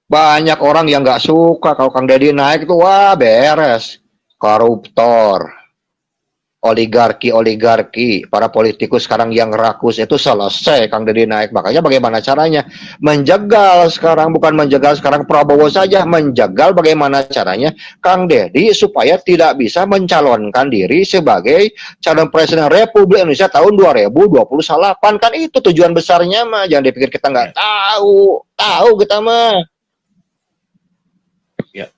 Banyak orang yang nggak suka kalau Kang Deddy naik tuh, wah beres. Koruptor, oligarki, para politikus sekarang yang rakus itu selesai Kang Deddy naik. Makanya bagaimana caranya? Menjegal sekarang, bukan menjegal sekarang Prabowo saja, menjegal bagaimana caranya Kang Deddy supaya tidak bisa mencalonkan diri sebagai calon presiden Republik Indonesia tahun 2028. Kan itu tujuan besarnya mah. Jangan dipikir kita nggak Ya, tahu. Tahu kita mah. ya.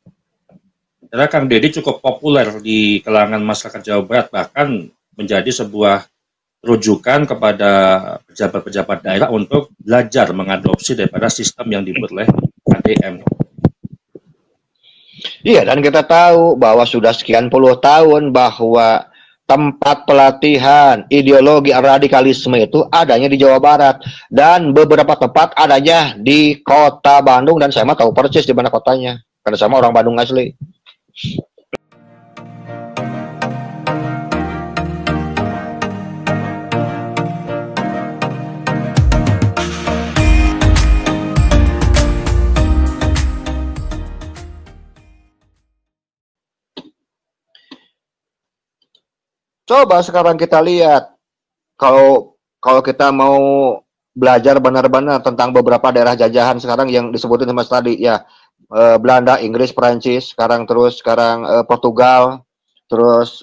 Karena Kang Deddy cukup populer di kalangan masyarakat Jawa Barat, bahkan menjadi sebuah rujukan kepada pejabat-pejabat daerah untuk belajar mengadopsi daripada sistem yang dibuat oleh KDM. Iya, dan kita tahu bahwa sudah sekian puluh tahun bahwa tempat pelatihan ideologi radikalisme itu adanya di Jawa Barat dan beberapa tempat adanya di kota Bandung, dan saya mah tahu persis di mana kotanya karena sama orang Bandung asli. Coba sekarang kita lihat, kalau kalau kita mau belajar benar-benar tentang beberapa daerah jajahan sekarang yang disebutin sama tadi ya, Belanda, Inggris, Perancis, sekarang Portugal, terus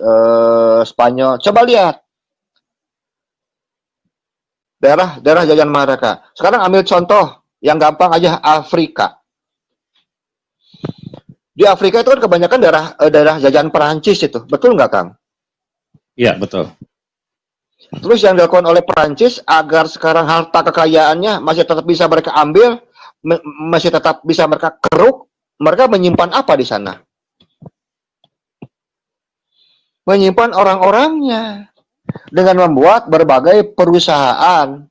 Spanyol. Coba lihat daerah jajahan mereka. Sekarang ambil contoh yang gampang aja, Afrika. Di Afrika itu kan kebanyakan daerah jajahan Perancis itu, betul nggak Kang? Iya, betul. Terus yang dilakukan oleh Perancis agar sekarang harta kekayaannya masih tetap bisa mereka ambil, masih tetap bisa mereka keruk, mereka menyimpan apa di sana? Menyimpan orang-orangnya dengan membuat berbagai perusahaan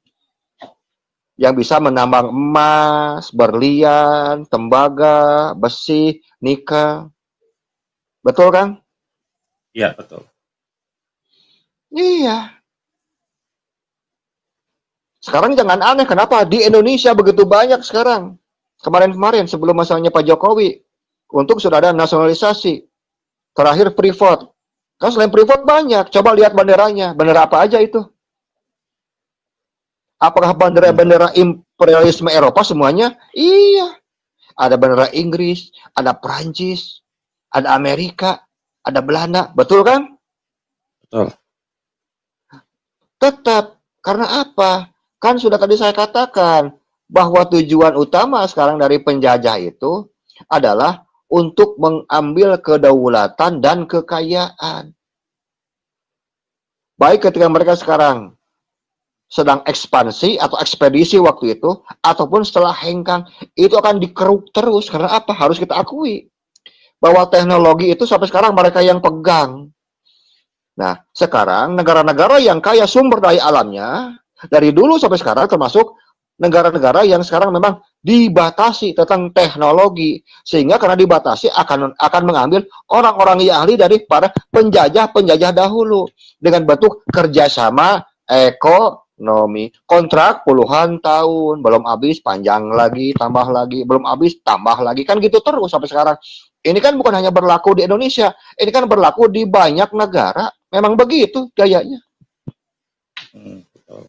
yang bisa menambang emas, berlian, tembaga, besi, nikel. Betul kan? Iya, betul. Iya. Sekarang jangan aneh, kenapa di Indonesia begitu banyak sekarang. Kemarin-kemarin sebelum masanya Pak Jokowi, untuk sudah ada nasionalisasi. Terakhir Freeport. Kan selain Freeport banyak. Coba lihat banderanya. Bendera apa aja itu? Apakah bendera-bendera imperialisme Eropa semuanya? Iya. Ada bendera Inggris, ada Perancis, ada Amerika, ada Belanda. Betul kan? Betul. Tetap. Karena apa? Kan sudah tadi saya katakan bahwa tujuan utama sekarang dari penjajah itu adalah untuk mengambil kedaulatan dan kekayaan. Baik ketika mereka sekarang sedang ekspansi atau ekspedisi waktu itu, ataupun setelah hengkang, itu akan dikeruk terus. Karena apa? Harus kita akui bahwa teknologi itu sampai sekarang mereka yang pegang. Nah, sekarang negara-negara yang kaya sumber daya alamnya, dari dulu sampai sekarang termasuk negara-negara yang sekarang memang dibatasi tentang teknologi, sehingga karena dibatasi akan mengambil orang-orang yang ahli dari para penjajah-penjajah dahulu dengan bentuk kerjasama ekonomi, kontrak puluhan tahun, belum habis panjang lagi, tambah lagi, belum habis tambah lagi, kan gitu terus sampai sekarang. Ini kan bukan hanya berlaku di Indonesia, ini kan berlaku di banyak negara. Memang begitu gayanya. Betul.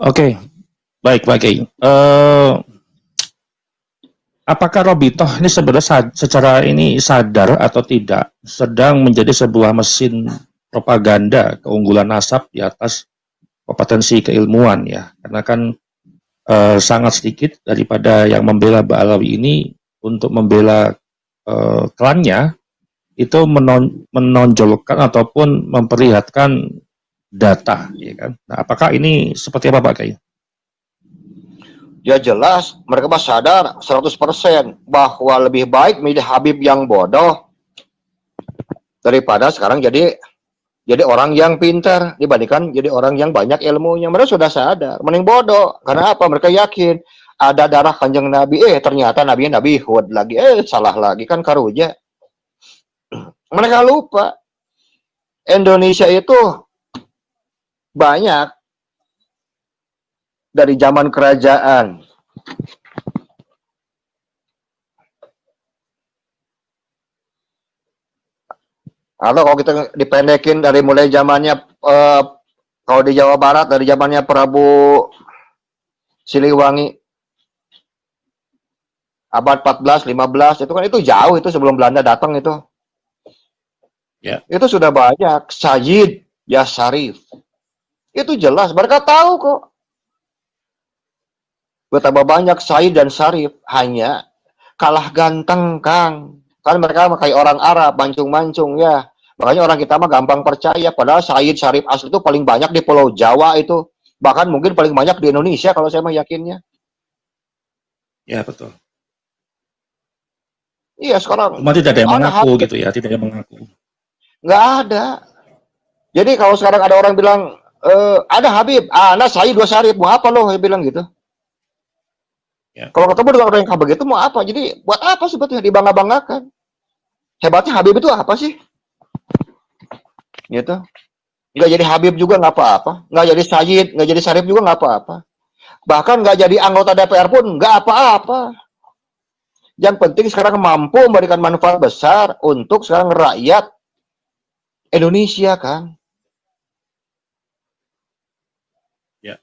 Oke, baik, Pak Kiai. Apakah Robitoh ini sebenarnya secara ini sadar atau tidak sedang menjadi sebuah mesin propaganda keunggulan nasab di atas kompetensi keilmuan ya? Karena kan sangat sedikit daripada yang membela Mbak Alawi ini untuk membela klannya itu menonjolkan ataupun memperlihatkan data, ya kan? Nah, apakah ini seperti apa Pak Kiai? Ya jelas mereka mah sadar 100% bahwa lebih baik milih Habib yang bodoh daripada sekarang jadi orang yang pintar dibandingkan jadi orang yang banyak ilmunya. Mereka sudah sadar, mending bodoh. Karena apa? Mereka yakin ada darah kanjeng Nabi. Ternyata Nabi Hud lagi. Salah lagi, kan karuja. Mereka lupa Indonesia itu banyak dari zaman kerajaan. Atau kalau kita dipendekin dari mulai zamannya kalau di Jawa Barat dari zamannya Prabu Siliwangi abad 14, 15 itu kan itu jauh itu sebelum Belanda datang itu. Ya. Itu sudah banyak Sayyid ya Syarif. Itu jelas mereka tahu kok. Betapa banyak Sayyid dan Syarif hanya kalah ganteng Kang. Kan mereka kayak orang Arab mancung-mancung ya. Makanya orang kita mah gampang percaya. Padahal Sayyid Syarif asli itu paling banyak di Pulau Jawa itu. Bahkan mungkin paling banyak di Indonesia kalau saya mah yakinnya. Ya, betul. Iya sekarang. Cuma tidak ada yang mengaku gitu ya, tidak ada yang mengaku. Nggak ada. Jadi kalau sekarang ada orang bilang, ada Habib, nah Sayyid dua Syarif, mau apa loh? Dia bilang gitu. Ya. Kalau ketemu dengan orang yang kayak begitu, mau apa? Jadi buat apa sebetulnya dibangga-banggakan? Hebatnya Habib itu apa sih? Gitu. Nggak jadi Habib juga nggak apa-apa. Nggak jadi Sayyid, nggak jadi Syarif juga nggak apa-apa. Bahkan nggak jadi anggota DPR pun nggak apa-apa. Yang penting sekarang mampu memberikan manfaat besar untuk sekarang rakyat Indonesia, Kang. Ya.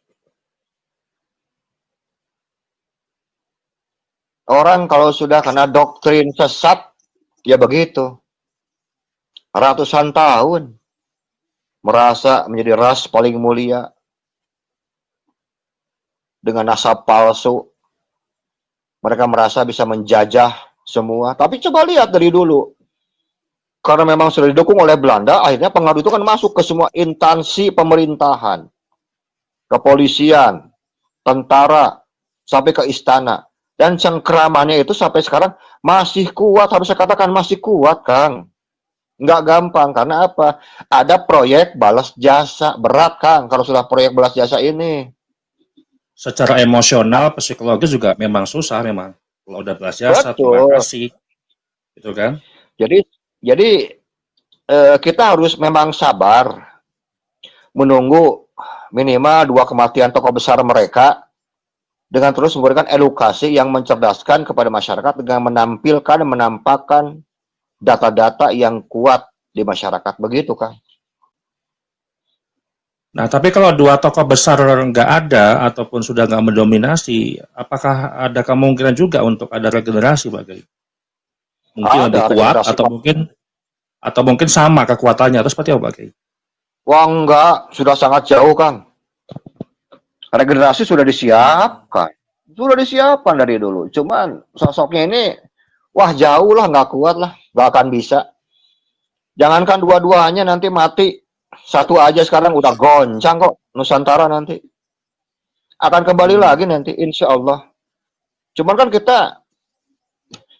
Orang kalau sudah kena doktrin sesat, ya begitu. Ratusan tahun merasa menjadi ras paling mulia dengan nasab palsu. Mereka merasa bisa menjajah semua. Tapi coba lihat dari dulu. Karena memang sudah didukung oleh Belanda, akhirnya pengaruh itu kan masuk ke semua instansi pemerintahan. Kepolisian, tentara, sampai ke istana. Dan cengkeramannya itu sampai sekarang masih kuat, harus saya katakan masih kuat, Kang. Nggak gampang, karena apa? Ada proyek balas jasa, berat, Kang, kalau sudah proyek balas jasa ini. Secara emosional, psikologis juga memang susah memang. Kalau udah balas jasa, terima kasih. Gitu kan? Jadi kita harus memang sabar menunggu minimal 2 kematian tokoh besar mereka dengan terus memberikan edukasi yang mencerdaskan kepada masyarakat dengan menampakkan data-data yang kuat di masyarakat. Begitu, Kang. Nah, tapi kalau 2 tokoh besar nggak ada ataupun sudah nggak mendominasi, apakah ada kemungkinan juga untuk ada regenerasi, Pak Gai? Mungkin lebih kuat atau mungkin sama kekuatannya, atau seperti apa, Pak Gai? Wah, enggak, sudah sangat jauh, Kang. Regenerasi sudah disiapkan. Sudah disiapkan dari dulu. Cuman sosoknya ini, wah jauh lah, nggak kuat lah. Nggak akan bisa. Jangankan dua-duanya nanti mati. Satu aja sekarang udah goncang kok. Nusantara nanti. Akan kembali lagi nanti, insya Allah. Cuman kan kita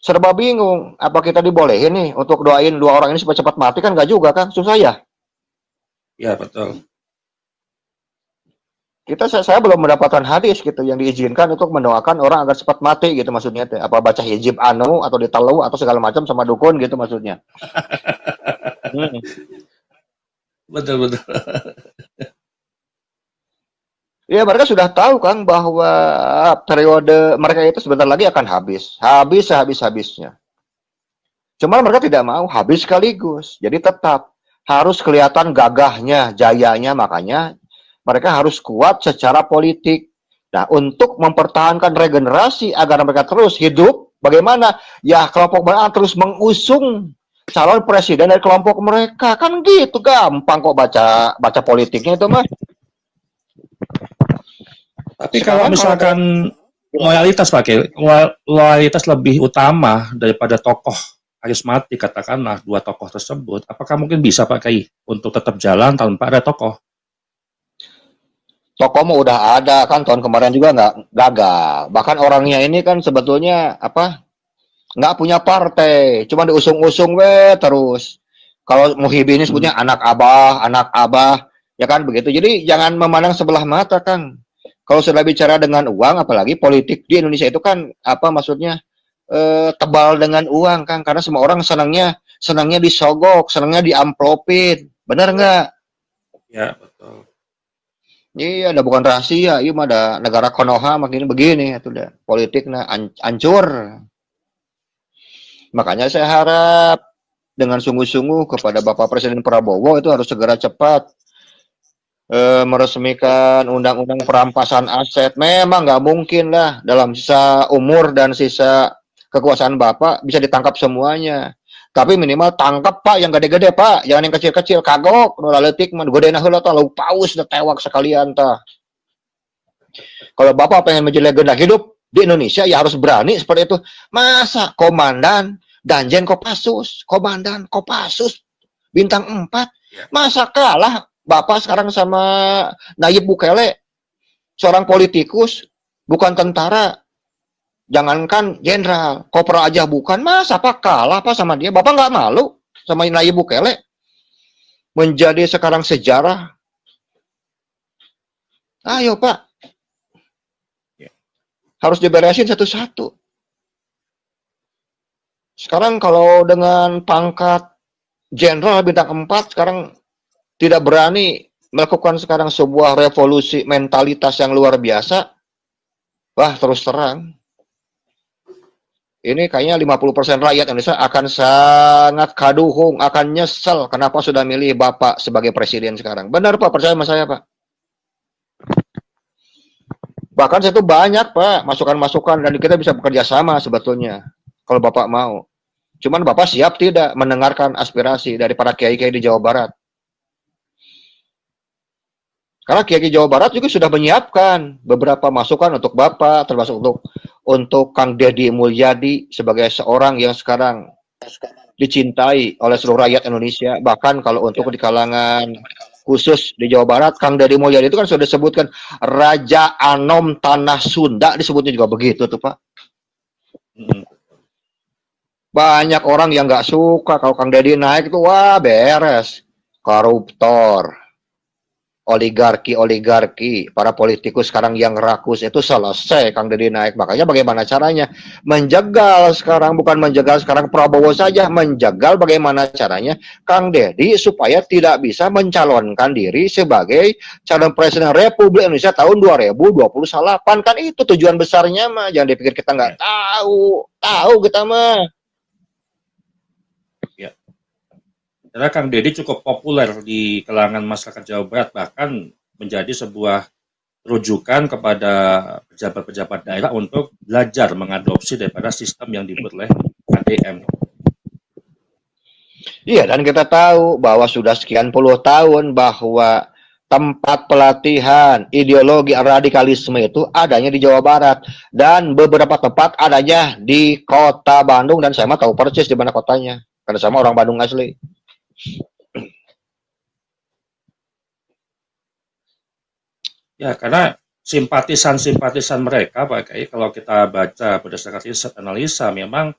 serba bingung. Apa kita dibolehin nih untuk doain 2 orang ini supaya cepat mati? Kan nggak juga, Kang. Susah ya? Ya, betul. Saya belum mendapatkan hadis gitu yang diizinkan untuk mendoakan orang agar cepat mati gitu maksudnya. Apa baca hijib anu atau ditalu atau segala macam sama dukun gitu maksudnya. Betul. Ya mereka sudah tahu Kang bahwa periode mereka itu sebentar lagi akan habis. Habisnya. Cuma mereka tidak mau habis sekaligus. Jadi tetap harus kelihatan gagahnya, jayanya, makanya mereka harus kuat secara politik. Nah, untuk mempertahankan regenerasi agar mereka terus hidup, bagaimana? Ya, kelompok mereka terus mengusung calon presiden dari kelompok mereka. Kan gitu, gampang kok baca politiknya itu, Mas. Tapi kalau misalkan loyalitas, Pak, loyalitas lebih utama daripada tokoh karismatik, katakanlah 2 tokoh tersebut, apakah mungkin bisa, Pak Kai, untuk tetap jalan tanpa ada tokoh? Tokoh mah udah ada kan tahun kemarin juga nggak gagal. Bahkan orangnya ini kan sebetulnya nggak punya partai, cuma diusung-usung terus. Kalau Muhyiddin ini sebutnya anak abah, ya kan begitu. Jadi jangan memandang sebelah mata, Kang. Kalau sudah bicara dengan uang, apalagi politik di Indonesia itu kan maksudnya tebal dengan uang, Kang. Karena semua orang senangnya disogok, senangnya diamplopin, benar nggak? Ya, betul. Iya, ada bukan rahasia, iya mah ada negara Konoha makin begini itu dah. Politiknya hancur. Makanya saya harap dengan sungguh-sungguh kepada Bapak Presiden Prabowo itu harus segera cepat meresmikan undang-undang perampasan aset. Memang nggak mungkin lah dalam sisa umur dan sisa kekuasaan Bapak bisa ditangkap semuanya. Tapi minimal tangkap Pak yang gede-gede Pak, jangan yang kecil-kecil. Kagok, nu laletik mah gede nah heula tah lauk paus da tewak sekalian tah. Kalau Bapak pengen menjadi legenda hidup di Indonesia ya harus berani seperti itu. Masa komandan Danjen Kopassus, komandan Kopassus bintang 4, masa kalah Bapak sekarang sama Nayib Bukele, seorang politikus, bukan tentara, jangankan jenderal, kopral aja bukan, masa Pak kalah Pak sama dia? Bapak nggak malu sama Nayib Bukele? Menjadi sekarang sejarah. Ayo Pak, harus diberesin satu-satu. Sekarang kalau dengan pangkat jenderal bintang 4, sekarang tidak berani melakukan sekarang sebuah revolusi mentalitas yang luar biasa, wah terus terang, ini kayaknya 50% rakyat Indonesia akan sangat kaduhung, akan nyesel kenapa sudah milih Bapak sebagai presiden sekarang. Benar Pak, percaya sama saya Pak. Bahkan saya itu banyak Pak, masukan-masukan dan kita bisa bekerja sama sebetulnya, kalau Bapak mau. Cuman Bapak siap tidak mendengarkan aspirasi dari para kiai-kiai di Jawa Barat. Karena kiai Jawa Barat juga sudah menyiapkan beberapa masukan untuk Bapak, termasuk untuk Kang Deddy Mulyadi sebagai seorang yang sekarang dicintai oleh seluruh rakyat Indonesia. Bahkan kalau untuk di kalangan khusus di Jawa Barat, Kang Deddy Mulyadi itu kan sudah disebutkan Raja Anom Tanah Sunda, disebutnya juga begitu tuh Pak. Banyak orang yang nggak suka kalau Kang Deddy naik itu, wah beres, koruptor, oligarki, para politikus sekarang yang rakus itu selesai Kang Deddy naik. Makanya bagaimana caranya menjegal sekarang, bukan menjegal sekarang Prabowo saja, menjegal bagaimana caranya Kang Deddy supaya tidak bisa mencalonkan diri sebagai calon presiden Republik Indonesia tahun 2028. Kan itu tujuan besarnya mah, jangan dipikir kita nggak tahu kita mah. Karena Kang Deddy cukup populer di kalangan masyarakat Jawa Barat, bahkan menjadi sebuah rujukan kepada pejabat-pejabat daerah untuk belajar mengadopsi daripada sistem yang dibuat oleh KDM. Iya, dan kita tahu bahwa sudah sekian puluh tahun bahwa tempat pelatihan ideologi radikalisme itu adanya di Jawa Barat dan beberapa tempat adanya di kota Bandung, dan saya mah tahu persis di mana kotanya karena sama orang Bandung asli. Ya, karena simpatisan-simpatisan mereka, Pak Kiai, kalau kita baca berdasarkan riset analisa, memang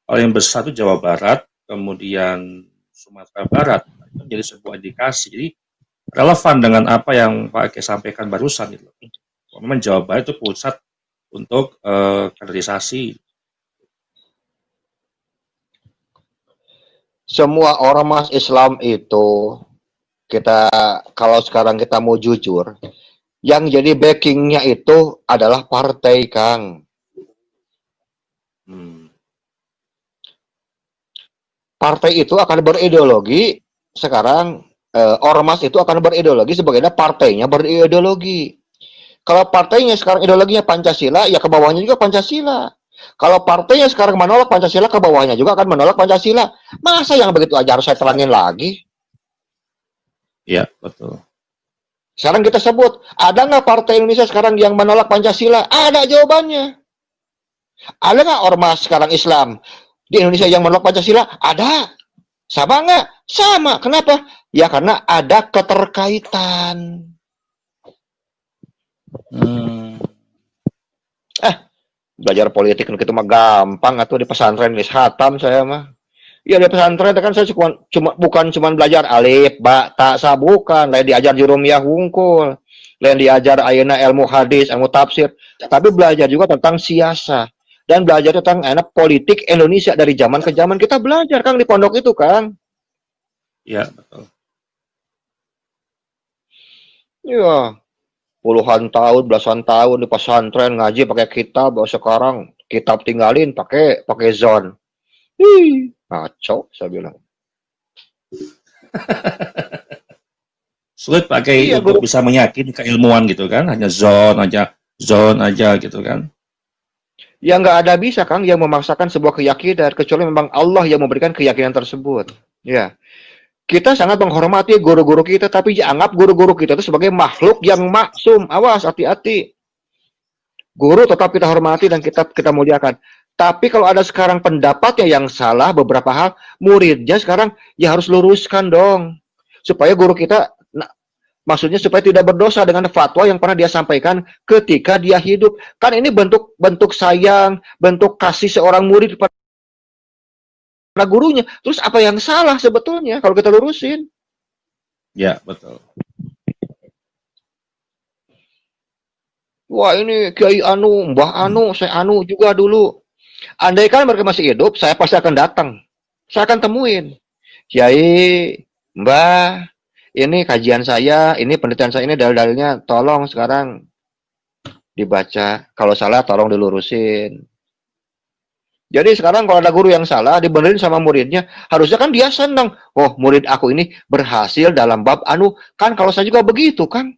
paling besar itu Jawa Barat, kemudian Sumatera Barat, itu menjadi sebuah indikasi. Jadi relevan dengan apa yang Pak Kiai sampaikan barusan itu. Memang Jawa Barat itu pusat untuk kaderisasi. Semua ormas Islam itu, kita kalau sekarang kita mau jujur, yang jadi backingnya itu adalah partai Kang. Partai itu akan berideologi sekarang, ormas itu akan berideologi sebagaimana partainya berideologi. Kalau partainya sekarang ideologinya Pancasila, ya ke bawahnya juga Pancasila. Kalau partainya sekarang menolak Pancasila, ke bawahnya juga akan menolak Pancasila. Masa yang begitu aja harus saya terangin lagi? Iya, betul. Sekarang kita sebut, ada nggak partai Indonesia sekarang yang menolak Pancasila? Ada jawabannya. Ada nggak ormas sekarang Islam di Indonesia yang menolak Pancasila? Ada. Sama nggak? Sama. Kenapa? Ya karena ada keterkaitan. Belajar politik itu mah gampang atau di pesantren wis hatam saya mah. Ya di pesantren kan saya bukan cuma belajar alif, ba, ta, sa, bukan, lain diajar jurumiyah wungkul, lain diajar ayeuna ilmu hadis, ilmu tafsir, tapi belajar juga tentang siasa dan belajar tentang politik Indonesia dari zaman ke zaman. Kita belajar Kang di pondok itu Kang. Iya, betul. Iya. puluhan tahun, belasan tahun di pesantren ngaji pakai kitab, sekarang kitab tinggalin pakai zon. Ngaco, saya bilang. Sulit pakai Iya, untuk guru. bisa meyakinkan keilmuan gitu kan, hanya zone aja gitu kan. Ya nggak ada bisa, Kang, yang memaksakan sebuah keyakinan, kecuali memang Allah yang memberikan keyakinan tersebut. Ya, kita sangat menghormati guru-guru kita, tapi anggap guru-guru kita itu sebagai makhluk yang maksum. Awas, hati-hati. Guru tetap kita hormati dan kita muliakan. Tapi kalau ada sekarang pendapatnya yang salah beberapa hal, muridnya sekarang ya harus luruskan dong. Supaya guru kita, maksudnya supaya tidak berdosa dengan fatwa yang pernah dia sampaikan ketika dia hidup. Kan ini bentuk sayang, bentuk kasih seorang murid pada gurunya. Terus apa yang salah sebetulnya kalau kita lurusin? Ya, betul. Wah, ini Kiai Anu, Mbah Anu, saya Anu juga dulu. Andaikan mereka masih hidup, saya pasti akan datang. Saya akan temuin. Kiai, Mbah, ini kajian saya, ini penelitian saya, ini dalil-dalilnya, tolong sekarang dibaca. Kalau salah, tolong dilurusin. Jadi sekarang kalau ada guru yang salah, dibenerin sama muridnya, harusnya kan dia senang. Oh, murid aku ini berhasil dalam bab anu. Kan kalau saya juga begitu kan.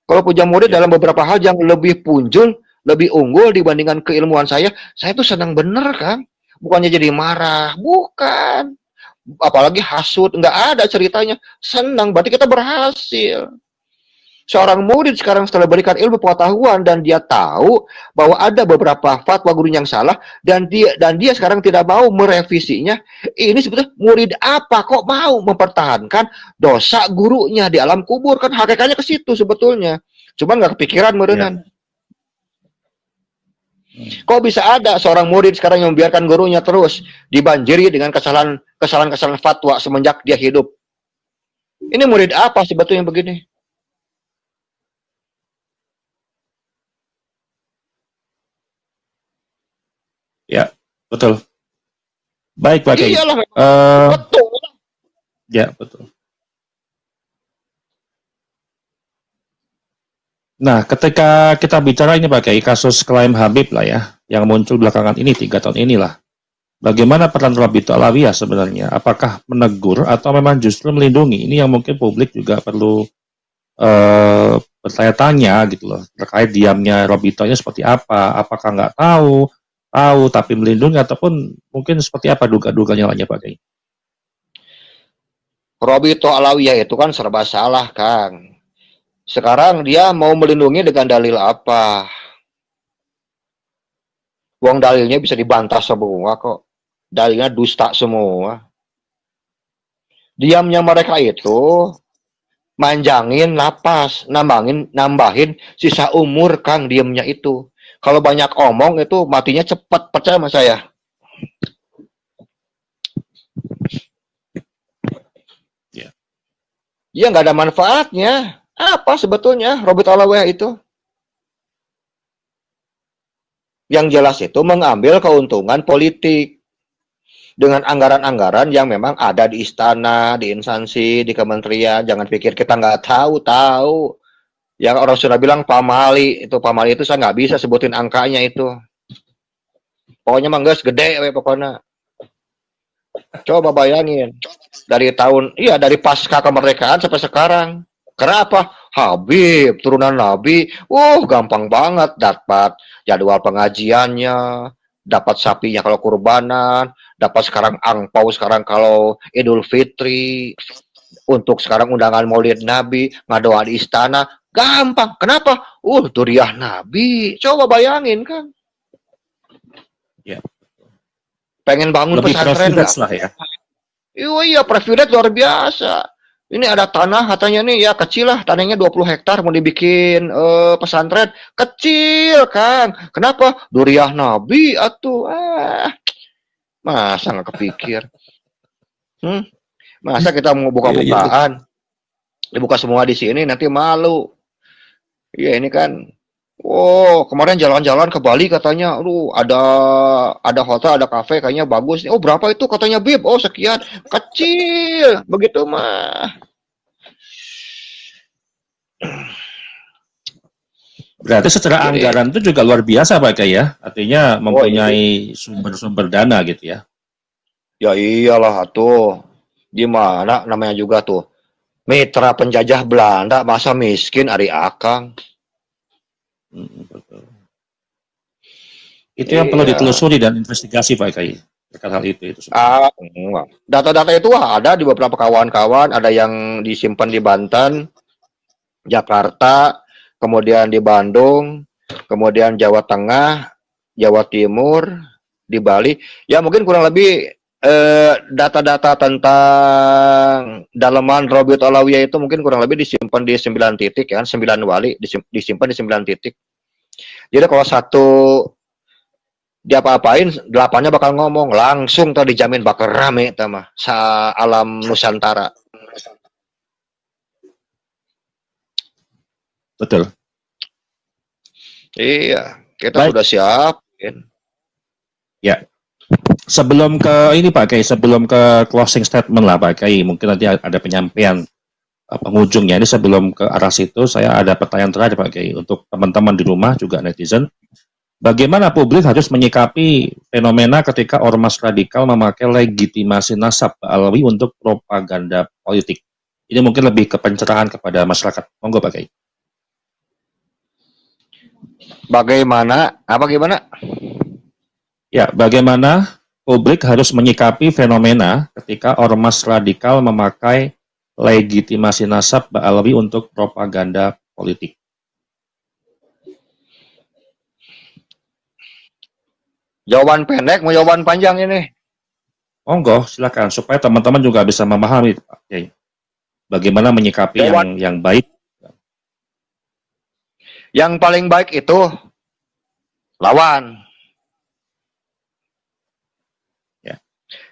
Kalau punya murid dalam beberapa hal yang lebih punjul, lebih unggul dibandingkan keilmuan saya tuh senang bener kan. Bukannya jadi marah, bukan. Apalagi hasut, nggak ada ceritanya. Senang, berarti kita berhasil. Seorang murid sekarang setelah berikan ilmu pengetahuan dan dia tahu bahwa ada beberapa fatwa guru yang salah dan dia sekarang tidak mau merevisinya. Ini sebetulnya murid apa kok mau mempertahankan dosa gurunya di alam kubur, kan hakikatnya ke situ sebetulnya. Cuman nggak kepikiran merenan. Kok bisa ada seorang murid sekarang yang membiarkan gurunya terus dibanjiri dengan kesalahan fatwa semenjak dia hidup. Ini murid apa sebetulnya begini? Ya, betul. Baik, Pak Kiai. Iyalah, Uh, betul. ya, betul. Nah, ketika kita bicara ini Pak Kiai, kasus klaim Habib lah ya, yang muncul belakangan ini, 3 tahun inilah. Bagaimana peran Robito Alawiyah sebenarnya? Apakah menegur atau memang justru melindungi? Ini yang mungkin publik juga perlu bertanya-tanya gitu loh, terkait diamnya Robitonya seperti apa? Apakah nggak tahu tapi melindungi, ataupun mungkin seperti apa duga-duganya lainnya Pak Kiai? Robito Alawiyah itu kan serba salah, Kang. Sekarang dia mau melindungi dengan dalil apa? Uang dalilnya bisa dibantah semua kok. Dalilnya dusta semua. Diamnya mereka itu manjangin lapas, nambahin sisa umur, Kang, diamnya itu. Kalau banyak omong itu matinya cepat, percaya sama saya. Ya nggak ada manfaatnya. Apa sebetulnya Robert Alawiyah itu? Yang jelas itu mengambil keuntungan politik dengan anggaran-anggaran yang memang ada di istana, di instansi, di kementerian. Jangan pikir kita nggak tahu. Yang orang sudah bilang pamali itu saya nggak bisa sebutin angkanya itu. Pokoknya mah guys gede pokoknya. Coba bayangin dari pasca kemerdekaan sampai sekarang. Kenapa? Habib, turunan Nabi, gampang banget dapat jadwal pengajiannya, dapat sapinya kalau kurbanan, dapat sekarang angpau sekarang kalau Idul Fitri, untuk sekarang undangan Maulid Nabi, ngadoa di istana, gampang. Kenapa? Duriah Nabi. Coba bayangin kan. Ya. Pengen bangun Lebih pesantren nggak? lah ya. Iya, privilege luar biasa. Ini ada tanah katanya nih ya kecil lah, tanahnya 20 hektar mau dibikin pesantren. Kecil, Kang. Kenapa? Duriah Nabi atuh. Masa nggak kepikir? Masa kita mau buka-bukaan? Dibuka semua di sini nanti malu. Iya, ini kan kemarin jalan-jalan ke Bali katanya, ada hotel, ada kafe kayaknya bagus. Oh, berapa itu katanya Bib? Oh, sekian. Kecil, begitu mah. Berarti secara Jadi, anggaran itu juga luar biasa Pak Kiai ya. Artinya oh iya, mempunyai sumber-sumber dana gitu ya. ya iyalah tuh. Gimana namanya juga tuh. Mitra penjajah Belanda masa miskin Ari Akang. Betul. Itu yang perlu Iya. ditelusuri dan investigasi Pak Kiai. Terkait hal itu sebenarnya. Enggak. Data-data itu ada di beberapa kawan-kawan, ada yang disimpan di Banten, Jakarta, kemudian di Bandung, kemudian Jawa Tengah, Jawa Timur, di Bali. Ya mungkin kurang lebih data-data tentang dalaman Rabiut Alawiyah itu mungkin kurang lebih disimpan di 9 titik kan, 9 wali disimpan di 9 titik. Jadi kalau satu dia apa-apain, 8-nya bakal ngomong langsung tadi dijamin bakal rame mah sa alam Nusantara. Betul. Iya, kita Baik. sudah siap. Ya. Sebelum ke ini Pak Kiai, sebelum ke closing statement lah Pak Kiai, mungkin nanti ada penyampaian penghujungnya. Ini sebelum ke arah situ, saya ada pertanyaan terakhir Pak Kiai untuk teman-teman di rumah juga netizen. Bagaimana publik harus menyikapi fenomena ketika ormas radikal memakai legitimasi nasab Alawi untuk propaganda politik? Ini mungkin lebih ke pencerahan kepada masyarakat. Monggo Pak Kiai. Bagaimana? Apa gimana? Ya, bagaimana publik harus menyikapi fenomena ketika ormas radikal memakai legitimasi nasab Alawi untuk propaganda politik? Jawaban pendek mau jawaban panjang ini? Monggo, silakan supaya teman-teman juga bisa memahami Pak Kiai. Bagaimana menyikapi Jawaban yang baik. yang paling baik itu lawan. Ya.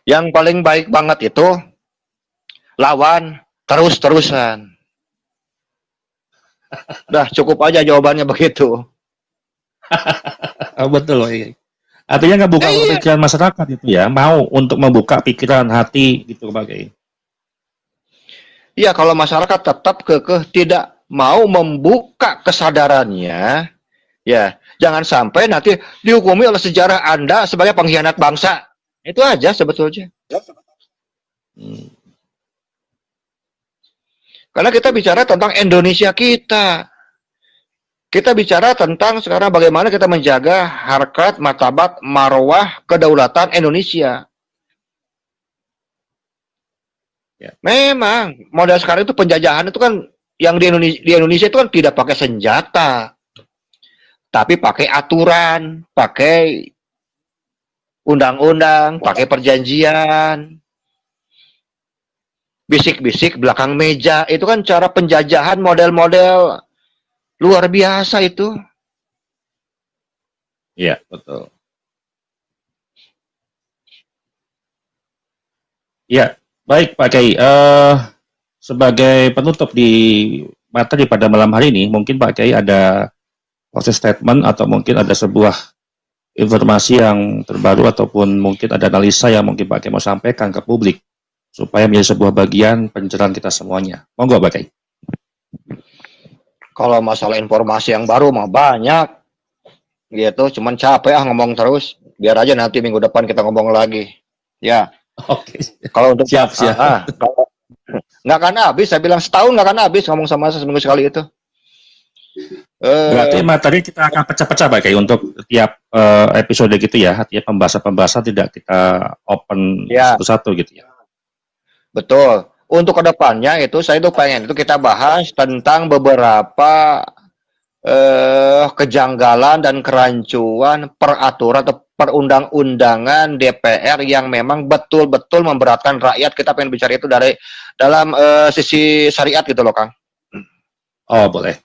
Yang paling baik banget itu lawan terus-terusan. Dah cukup aja jawabannya begitu. Oh, betul loh. Iya. Artinya nggak buka Iya. pikiran masyarakat itu ya, mau untuk membuka pikiran hati gitu Pak Kiai. Iya, kalau masyarakat tetap kekeh tidak mau membuka kesadarannya, ya jangan sampai nanti dihukumi oleh sejarah Anda sebagai pengkhianat bangsa. Itu aja sebetulnya. Karena kita bicara tentang Indonesia kita. Kita bicara tentang sekarang bagaimana kita menjaga harkat, martabat, marwah, kedaulatan Indonesia. Ya. Memang modal sekarang itu penjajahan itu kan yang di Indonesia itu kan tidak pakai senjata, tapi pakai aturan, pakai undang-undang, pakai perjanjian, bisik-bisik belakang meja. Itu kan cara penjajahan model-model luar biasa itu. Iya, betul. Ya, baik Pak Kiai. Sebagai penutup di materi pada malam hari ini, mungkin Pak Kiai ada closing statement atau mungkin ada sebuah informasi yang terbaru ataupun mungkin ada analisa yang mungkin Pak Kiai mau sampaikan ke publik supaya menjadi sebuah bagian pencerahan kita semuanya. Monggo Pak Kiai. Kalau masalah informasi yang baru mah banyak gitu, cuman capek ngomong terus. Biar aja nanti minggu depan kita ngomong lagi. Ya. Oke. Kalau untuk Siap. kalau nggak akan habis, saya bilang setahun nggak akan habis ngomong sama saya seminggu sekali itu. Berarti materi kita akan pecah-pecah Pak Kiai untuk tiap episode gitu ya, tiap pembahasan-pembahasan tidak kita open satu-satu gitu ya. Betul. Untuk kedepannya itu saya tuh pengen itu kita bahas tentang beberapa kejanggalan dan kerancuan peraturan atau perundang-undangan DPR yang memang betul-betul memberatkan rakyat. Kita pengen bicara itu dari dalam sisi syariat gitu loh, Kang. Oh, boleh.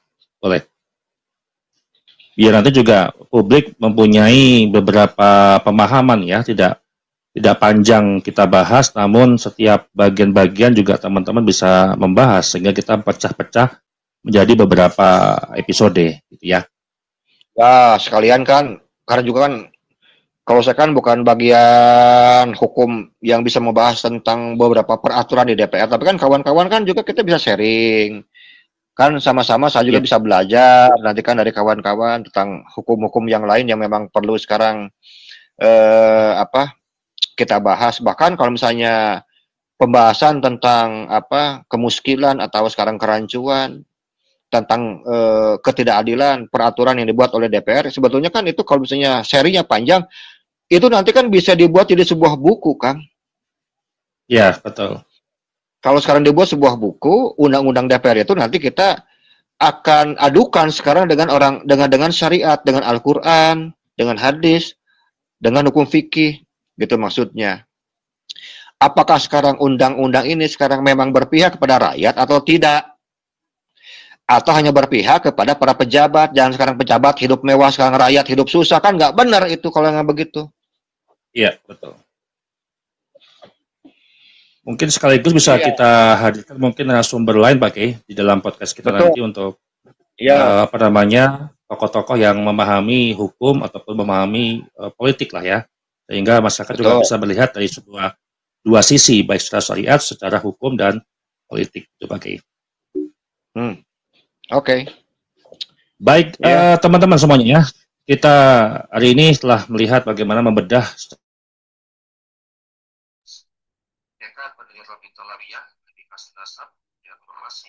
Biar nanti juga publik mempunyai beberapa pemahaman ya, tidak panjang kita bahas, namun setiap bagian-bagian juga teman-teman bisa membahas sehingga kita pecah-pecah menjadi beberapa episode gitu ya. Ya, sekalian kan karena juga kan kalau saya kan bukan bagian hukum yang bisa membahas tentang beberapa peraturan di DPR, tapi kan kawan-kawan kan juga kita bisa sharing. Kan sama-sama saya juga Ya, bisa belajar nanti kan dari kawan-kawan tentang hukum-hukum yang lain yang memang perlu sekarang apa kita bahas. Bahkan kalau misalnya pembahasan tentang apa kemuskilan atau sekarang kerancuan tentang ketidakadilan peraturan yang dibuat oleh DPR sebetulnya kan itu kalau misalnya serinya panjang itu nanti kan bisa dibuat jadi sebuah buku kan. ya betul. Kalau sekarang dibuat sebuah buku undang-undang DPR itu nanti kita akan adukan sekarang dengan dengan syariat, dengan Al-Qur'an, dengan hadis, dengan hukum fikih gitu maksudnya. Apakah sekarang undang-undang ini sekarang memang berpihak kepada rakyat atau tidak? Atau hanya berpihak kepada para pejabat? Jangan sekarang pejabat hidup mewah, sekarang rakyat hidup susah, kan nggak benar itu kalau nggak begitu. Iya, betul. Mungkin sekaligus bisa Iya, kita hadirkan mungkin narasumber lain Pak Kiai di dalam podcast kita betul. nanti untuk Ya, apa namanya tokoh-tokoh yang memahami hukum ataupun memahami politik lah ya, sehingga masyarakat juga betul. bisa melihat dari sebuah dua sisi baik secara syariat, secara hukum dan politik itu Pak Kiai. Hmm, oke. Baik Iya. teman-teman semuanya ya, kita hari ini telah melihat bagaimana membedah tekad pendirian Robito Lawiyah, Nasab, informasi.